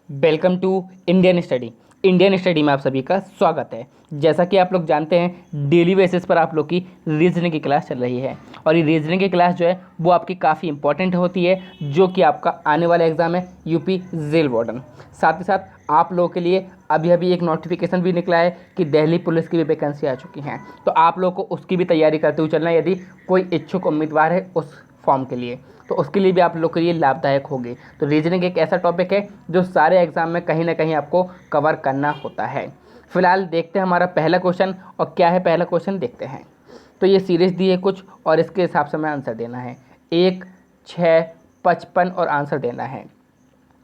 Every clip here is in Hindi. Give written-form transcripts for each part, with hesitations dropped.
वेलकम टू इंडियन स्टडी में आप सभी का स्वागत है। जैसा कि आप लोग जानते हैं डेली बेसिस पर आप लोग की रीजनिंग की क्लास चल रही है और ये रीजनिंग की क्लास जो है वो आपकी काफ़ी इंपॉर्टेंट होती है, जो कि आपका आने वाला एग्ज़ाम है यूपी जेल वार्डन। साथ ही साथ आप लोगों के लिए अभी अभी एक नोटिफिकेशन भी निकला है कि दिल्ली पुलिस की भी वैकेंसी आ चुकी हैं, तो आप लोग को उसकी भी तैयारी करते हुए चलना है यदि कोई इच्छुक उम्मीदवार है उस फॉर्म के लिए, तो उसके लिए भी आप लोग के लिए लाभदायक होगी। तो रीजनिंग एक ऐसा टॉपिक है जो सारे एग्जाम में कहीं ना कहीं आपको कवर करना होता है। फिलहाल देखते हैं हमारा पहला क्वेश्चन, और क्या है पहला क्वेश्चन देखते हैं। तो ये सीरीज दी है कुछ और इसके हिसाब से हमें आंसर देना है 1, 6, 55 और आंसर देना है।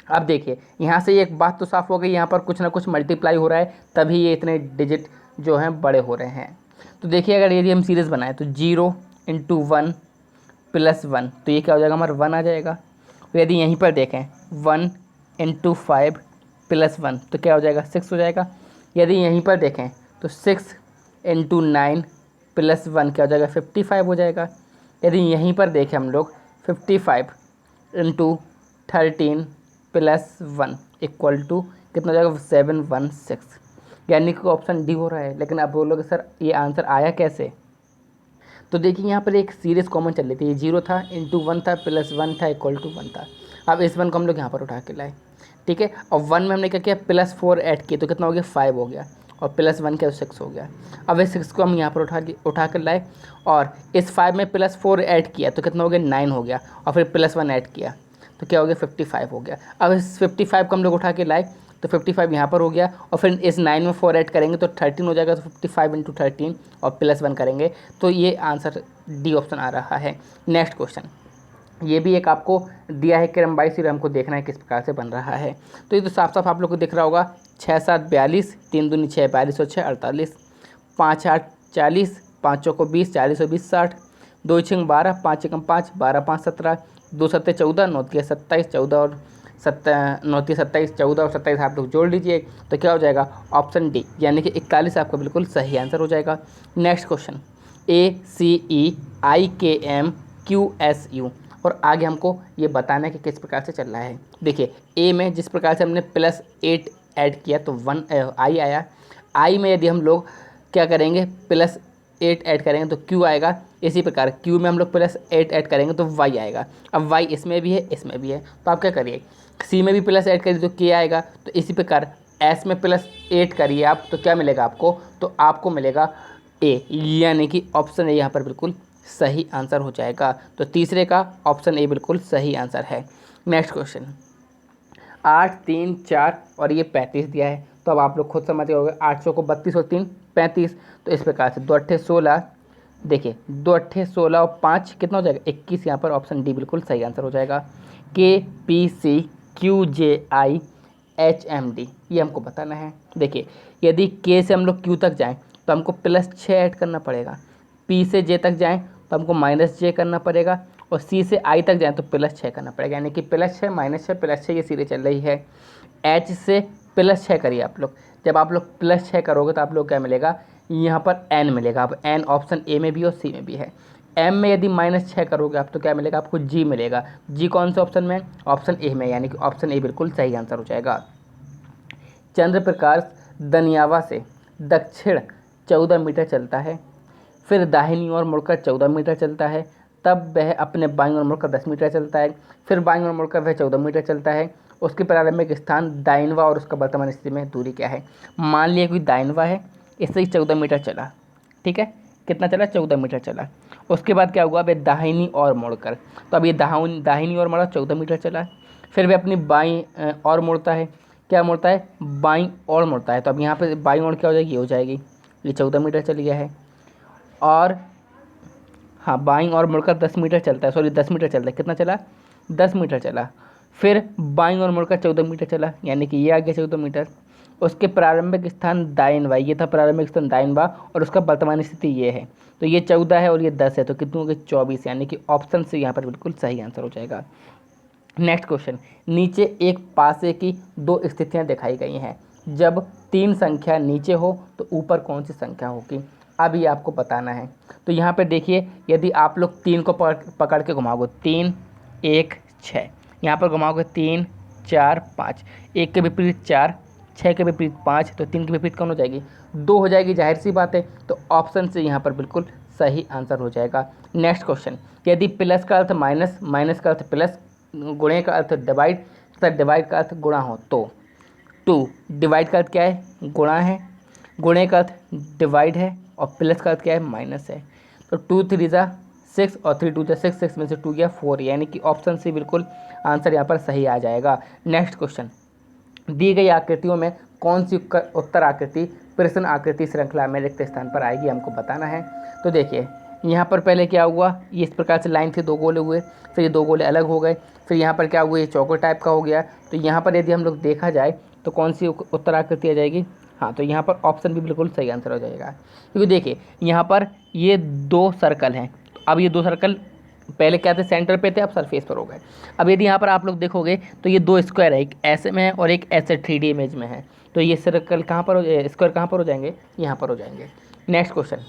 अब देखिए यहाँ से एक बात तो साफ हो गई, यहाँ पर कुछ ना कुछ मल्टीप्लाई हो रहा है तभी ये इतने डिजिट जो हैं बड़े हो रहे हैं। तो देखिए अगर यदि हम सीरीज़ बनाएं तो 0 × 1 + 1, तो ये क्या हो जाएगा हमारा 1 आ जाएगा। तो यदि यहीं पर देखें 1 × 5 + 1, तो क्या हो जाएगा 6 हो जाएगा। यदि यहीं पर देखें तो 6 × 9 + 1 क्या हो जाएगा 55 हो जाएगा। यदि यहीं पर देखें हम लोग 55 × 13 + 1 = कितना हो जाएगा 716, यानी कि ऑप्शन डी हो रहा है। लेकिन आप बोलोगे सर ये आंसर आया कैसे, तो देखिए यहाँ पर एक सीरीज कॉमन चल रही थी, ये 0 था × 1 था +1 था =1 था। अब इस 1 को हम लोग यहाँ पर उठा के लाए, ठीक है। और 1 में हमने क्या किया +4 ऐड किए तो कितना हो गया 5 हो गया, और +1 क्या 6 हो गया। अब इस 6 को हम यहाँ पर उठा कर लाए और इस 5 में +4 ऐड किया तो कितना हो गया 9 हो गया, और फिर +1 ऐड किया तो क्या हो गया 55 हो गया। अब इस 55 को हम लोग उठा के लाए तो 55 यहाँ पर हो गया, और फिर इस 9 में 4 ऐड करेंगे तो 13 हो जाएगा। तो 55 × 13 और +1 करेंगे तो ये आंसर डी ऑप्शन आ रहा है। नेक्स्ट क्वेश्चन, ये भी एक आपको दिया है क्रमवाइज, फिर हमको देखना है किस प्रकार से बन रहा है। तो ये तो साफ साफ आप लोग को दिख रहा होगा 6 7 42, 3 दूनी 6 42 और 6 48, 5 8 40, 5 चौको 20, 40 और 20 60, 2 6 12, 5 1 5, 12 5 17, 2 7 14, 9 3 27, 14 और 9 3 27, 14 और 27 आप लोग जोड़ लीजिए तो क्या हो जाएगा ऑप्शन डी, यानी कि 41 आपका बिल्कुल सही आंसर हो जाएगा। Next question, ACE IKM QSU, और आगे हमको ये बताना है कि किस प्रकार से चल रहा है। देखिए ए में जिस प्रकार से हमने +8 ऐड किया तो 1 आई आया। आई में यदि हम लोग क्या करेंगे +8 ऐड करेंगे तो क्यू आएगा। इसी प्रकार क्यू में हम लोग +8 ऐड करेंगे तो वाई आएगा। अब वाई इसमें भी है इसमें भी है, तो आप क्या करिए सी में भी +8 करिए तो के आएगा। तो इसी प्रकार एस में +8 करिए आप तो क्या मिलेगा आपको, तो आपको मिलेगा ए, यानी कि ऑप्शन ए यहाँ पर बिल्कुल सही आंसर हो जाएगा। तो तीसरे का ऑप्शन ए बिल्कुल सही आंसर है। नेक्स्ट क्वेश्चन, 8 3 4 और ये 35 दिया है, तो अब आप लोग खुद समझ गए होंगे 800 को 32 और 3 35, तो इस प्रकार से 2 8 16, देखिए 2 8 16 और 5 कितना हो जाएगा 21, यहाँ पर ऑप्शन डी बिल्कुल सही आंसर हो जाएगा। KPCQJIHMD ये हमको बताना है। देखिए यदि के से हम लोग क्यू तक जाएँ तो हमको +6 ऐड करना पड़ेगा, पी से जे तक जाएँ तो हमको -j करना पड़ेगा, और सी से आई तक जाएँ तो +6 करना पड़ेगा, यानी कि +6 -6 +6 ये सीरीज चल रही है। एच से +6 करिए आप लोग, जब आप लोग +6 करोगे तो आप लोग क्या मिलेगा यहाँ पर एन मिलेगा। अब एन ऑप्शन ए में भी और सी में भी है। एम में यदि -6 करोगे आप तो क्या मिलेगा आपको जी मिलेगा। जी कौन से ऑप्शन में, ऑप्शन ए में, यानी कि ऑप्शन ए बिल्कुल सही आंसर हो जाएगा। चंद्र प्रकाश दनियावा से दक्षिण 14 मीटर चलता है, फिर दाहिनी ओर मुड़कर 14 मीटर चलता है, तब वह अपने बाईं ओर मुड़कर 10 मीटर चलता है, फिर बाईं ओर मुड़कर वह 14 मीटर चलता है। उसके प्रारंभिक स्थान दाइनवा और उसका वर्तमान स्थिति में दूरी क्या है। मान लिया कोई दाइनवा है, इससे ही 14 मीटर चला, ठीक है, कितना चला 14 मीटर चला। उसके बाद क्या हुआ वह दाहिनी ओर मुड़कर, तो अब ये दाहिनी ओर मुड़ा 14 मीटर चला, फिर वह अपनी बाईं ओर मुड़ता है, क्या मुड़ता है बाईं ओर मुड़ता है, तो अब यहाँ पर बाईं ओर क्या हो जाएगी ये हो जाएगी, ये 14 मीटर चल गया है। और हाँ बाईं ओर मुड़कर 10 मीटर चलता है, सॉरी 10 मीटर चलता है, कितना चला 10 मीटर चला, फिर बाईं ओर मुड़कर 14 मीटर चला, यानी कि ये आ गया 14 मीटर। उसके प्रारंभिक स्थान दाइनवा, ये था प्रारंभिक स्थान दाइनवा, और उसका वर्तमान स्थिति ये है, तो ये 14 है और ये 10 है, तो कितनी हो गई 24, यानी कि ऑप्शन से यहाँ पर बिल्कुल सही आंसर हो जाएगा। नेक्स्ट क्वेश्चन, नीचे एक पासे की 2 स्थितियाँ दिखाई गई हैं, जब 3 संख्या नीचे हो तो ऊपर कौन सी संख्या होगी, अब ये आपको बताना है। तो यहाँ पे देखिए यदि आप लोग 3 को पकड़ के घुमाओगे 3 1 6, यहाँ पर घुमाओगे 3 4 5, 1 के विपरीत 4, 6 के विपरीत 5, तो 3 के विपरीत कौन हो जाएगी, 2 हो जाएगी, जाहिर सी बात है। तो ऑप्शन से यहाँ पर बिल्कुल सही आंसर हो जाएगा। नेक्स्ट क्वेश्चन, यदि प्लस का अर्थ माइनस, माइनस का अर्थ प्लस, गुणे का अर्थ डिवाइड तथा डिवाइड का अर्थ गुणा हो तो 2 डिवाइड का अर्थ क्या है, गुणा है, गुणे का अर्थ डिवाइड है, और प्लस का अर्थ क्या है, माइनस है। तो 2 3 जा 6 और 3 2 जा 6, 6 में से 2 गया 4, यानी कि ऑप्शन से बिल्कुल आंसर यहाँ पर सही आ जाएगा। नेक्स्ट क्वेश्चन, दी गई आकृतियों में कौन सी उत्तर आकृति प्रश्न आकृति श्रृंखला में रिक्त स्थान पर आएगी, हमको बताना है। तो देखिए यहाँ पर पहले क्या हुआ, ये इस प्रकार से लाइन थी, 2 गोले हुए, फिर ये 2 गोले अलग हो गए, फिर यहाँ पर क्या हुआ, ये चौकोर टाइप का हो गया। तो यहाँ पर यदि हम लोग देखा जाए तो कौन सी उत्तर आकृति आ जाएगी, हाँ, तो यहाँ पर ऑप्शन भी बिल्कुल सही आंसर हो जाएगा। क्योंकि देखिए यहाँ पर ये 2 सर्कल हैं, अब ये 2 सर्कल पहले क्या थे, सेंटर पे थे, अब सरफेस पर हो गए। अब यदि यहाँ पर आप लोग देखोगे तो ये 2 स्क्वायर है, एक ऐसे में है और एक ऐसे 3D इमेज में है। तो ये सर्कल कहाँ पर स्क्वायर कहाँ पर हो जाएंगे, यहाँ पर हो जाएंगे। नेक्स्ट क्वेश्चन,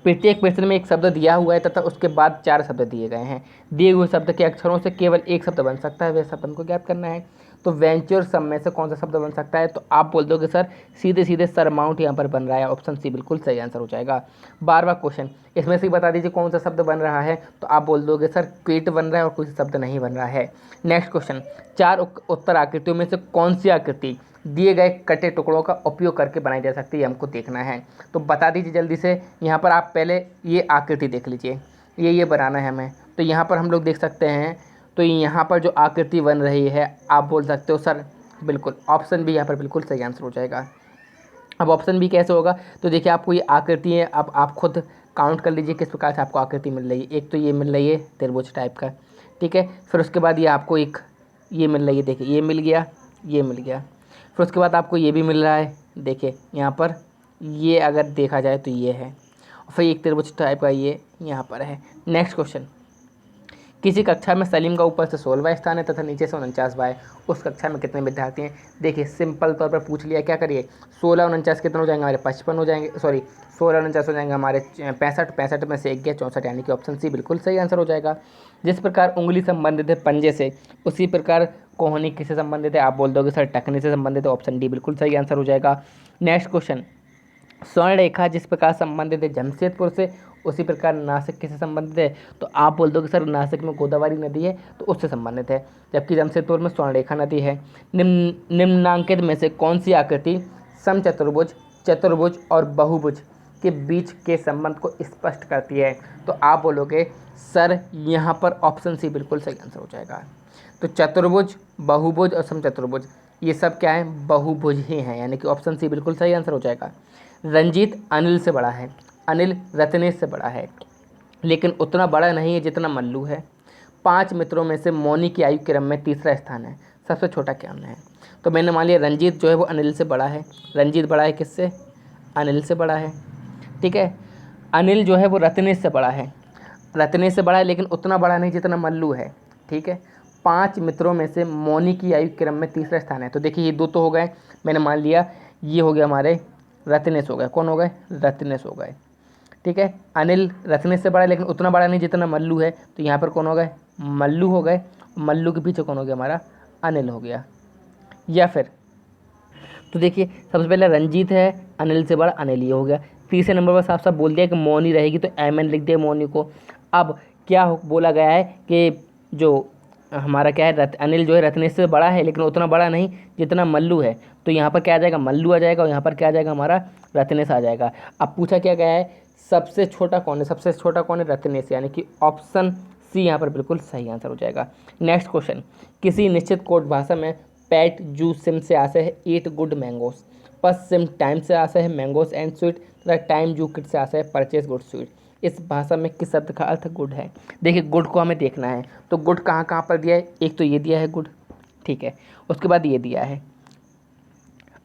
प्रत्येक प्रश्न में एक शब्द दिया हुआ है तथा उसके बाद 4 शब्द दिए गए हैं। दिए हुए शब्द के अक्षरों से केवल एक शब्द बन सकता है, वह शब्द हमको ज्ञात करना है। तो वेंचर सब में से कौन सा शब्द बन सकता है, तो आप बोल दोगे सर सीधे सीधे सरमाउंट यहाँ पर बन रहा है, ऑप्शन सी बिल्कुल सही आंसर हो जाएगा। 12वां क्वेश्चन, इसमें से बता दीजिए कौन सा शब्द बन रहा है, तो आप बोल दोगे सर क्विट बन रहा है और कोई शब्द नहीं बन रहा है। नेक्स्ट क्वेश्चन, 4 उत्तर आकृतियों में से कौन सी आकृति दिए गए कटे टुकड़ों का उपयोग करके बनाई जा सकती है, हमको देखना है। तो बता दीजिए जल्दी से। यहाँ पर आप पहले ये आकृति देख लीजिए, ये बनाना है हमें। तो यहाँ पर हम लोग देख सकते हैं, तो यहाँ पर जो आकृति बन रही है, आप बोल सकते हो सर बिल्कुल ऑप्शन भी यहाँ पर बिल्कुल सही आंसर हो जाएगा। अब ऑप्शन भी कैसे होगा, तो देखिए आपको ये आकृति है, अब आप खुद काउंट कर लीजिए किस प्रकार से आपको आकृति मिल रही है। एक तो ये मिल रही है त्रिभुज टाइप का, ठीक है। फिर उसके बाद ये आपको एक ये मिल रही है, देखिए ये मिल गया, ये मिल गया। फिर उसके बाद आपको ये भी मिल रहा है, देखिए यहाँ पर ये अगर देखा जाए तो ये है, फिर एक त्रिभुज टाइप का ये यहाँ पर है। नेक्स्ट क्वेश्चन, किसी कक्षा में सलीम का ऊपर से 16वां स्थान है तथा नीचे से 49वां है, उस कक्षा में कितने विद्यार्थी हैं। देखिए सिंपल तौर पर पूछ लिया, क्या करिए 16 49 कितने हो जाएंगे हमारे 55 हो जाएंगे, सॉरी 16 49 हो जाएंगे हमारे 65, 65 में से 1 गया 64, यानी कि ऑप्शन सी बिल्कुल सही आंसर हो जाएगा। जिस प्रकार उंगली संबंधित है पंजे से, उसी प्रकार कोहनी किससे संबंधित है, आप बोल दोगे सर टखने से संबंधित है, ऑप्शन डी बिल्कुल सही आंसर हो जाएगा। नेक्स्ट क्वेश्चन, स्वर्ण रेखा जिस प्रकार संबंधित है जमशेदपुर से, उसी प्रकार नासिक किससे संबंधित है, तो आप बोल दोगे सर नासिक में गोदावरी नदी है तो उससे संबंधित है, जबकि जमशेदपुर में स्वर्ण रेखा नदी है। निम्नांकित में से कौन सी आकृति समचतुर्भुज, चतुर्भुज और बहुभुज के बीच के संबंध को स्पष्ट करती है, तो आप बोलोगे सर यहाँ पर ऑप्शन सी बिल्कुल सही आंसर हो जाएगा। तो चतुर्भुज, बहुभुज और समचतुर्भुज ये सब क्या है, बहुभुज ही हैं, यानी कि ऑप्शन सी बिल्कुल सही आंसर हो जाएगा। रंजीत अनिल से बड़ा है, अनिल रत्नेश से बड़ा है, लेकिन उतना बड़ा नहीं है जितना मल्लू है। 5 मित्रों में से मौनी की आयु क्रम में तीसरा स्थान है, सबसे छोटा क्या है। तो मैंने मान लिया रंजीत जो है वो अनिल से बड़ा है, रंजीत बड़ा है किससे, अनिल से बड़ा है, ठीक है। अनिल जो है वो रत्नेश से बड़ा है, रत्नेश से बड़ा है लेकिन उतना बड़ा नहीं जितना मल्लू है, ठीक है। 5 मित्रों में से मौनी की आयु क्रम में तीसरा स्थान है, तो देखिए ये 2 तो हो गए, मैंने मान लिया ये हो गया हमारे रत्नेश हो गए, कौन हो गए, रत्नेश हो गए, ठीक है। अनिल रत्नेश से बड़ा है लेकिन उतना बड़ा नहीं जितना मल्लू है, तो यहाँ पर कौन हो गए, मल्लू हो गए, मल्लू के पीछे कौन हो गया हमारा, अनिल हो गया। या फिर तो देखिए सबसे पहले रंजीत है, अनिल से बड़ा अनिल ये हो गया। तीसरे नंबर पर साफ साफ बोल दिया कि मौनी रहेगी, तो एमएन लिख दिया मौनी को। अब क्या बोला गया है कि जो हमारा क्या है, अनिल जो है रत्नेश से बड़ा है लेकिन उतना बड़ा नहीं जितना मल्लू है, तो यहाँ पर क्या आ जाएगा, मल्लू आ जाएगा, और यहाँ पर क्या आ जाएगा हमारा रत्नेश आ जाएगा। अब पूछा क्या गया है, सबसे छोटा कौन है, सबसे छोटा कौन है, रत्नेश, यानी कि ऑप्शन सी यहाँ पर बिल्कुल सही आंसर हो जाएगा। नेक्स्ट क्वेश्चन, किसी निश्चित कोड भाषा में पैट जू सिम से आशय है ईट गुड मैंगोस, पस सिम टाइम से आशय है मैंगोस एंड स्वीट, तथा टाइम जू किट से आशय है परचेज गुड स्वीट। इस भाषा में किस शब्द का अर्थ गुड है। देखिए गुड को हमें देखना है, तो गुड कहाँ कहाँ पर दिया है, एक तो ये दिया है गुड, ठीक है, उसके बाद ये दिया है।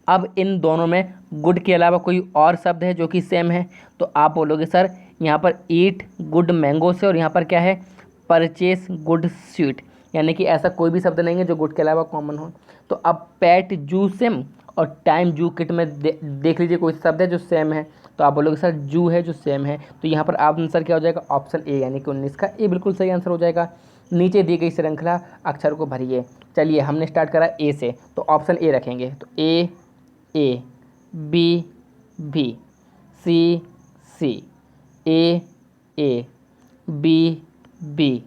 अब इन दोनों में गुड के अलावा कोई और शब्द है जो कि सेम है, तो आप बोलोगे सर यहाँ पर ईट गुड मैंगो से, और यहाँ पर क्या है परचेस गुड स्वीट, यानी कि ऐसा कोई भी शब्द नहीं है जो गुड के अलावा कॉमन हो। तो अब पैट जू सेम और टाइम जू किट में देख लीजिए कोई शब्द है जो सेम है, तो आप बोलोगे सर जू है जो सेम है, तो यहाँ पर आंसर क्या हो जाएगा, ऑप्शन ए, यानी कि 19 का ए बिल्कुल सही आंसर हो जाएगा। नीचे दी गई श्रृंखला अक्षर को भरिए। चलिए हमने स्टार्ट करा ए से, तो ऑप्शन ए रखेंगे। तो A B C A B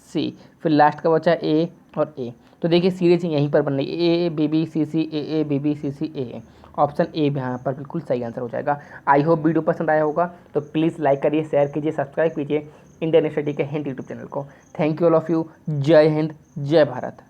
C, फिर लास्ट का बचा ए और ए। तो देखिए सीरीज यहीं पर बन रही है, A B B C A B B C A. Option A यहाँ पर बिल्कुल सही आंसर हो जाएगा। आई होप वीडियो पसंद आया होगा, तो प्लीज़ लाइक करिए, शेयर कीजिए, सब्सक्राइब कीजिए इंडियन स्टडी के हिंद यूट्यूब चैनल को। Thank you all of you. जय हिंद, जय भारत।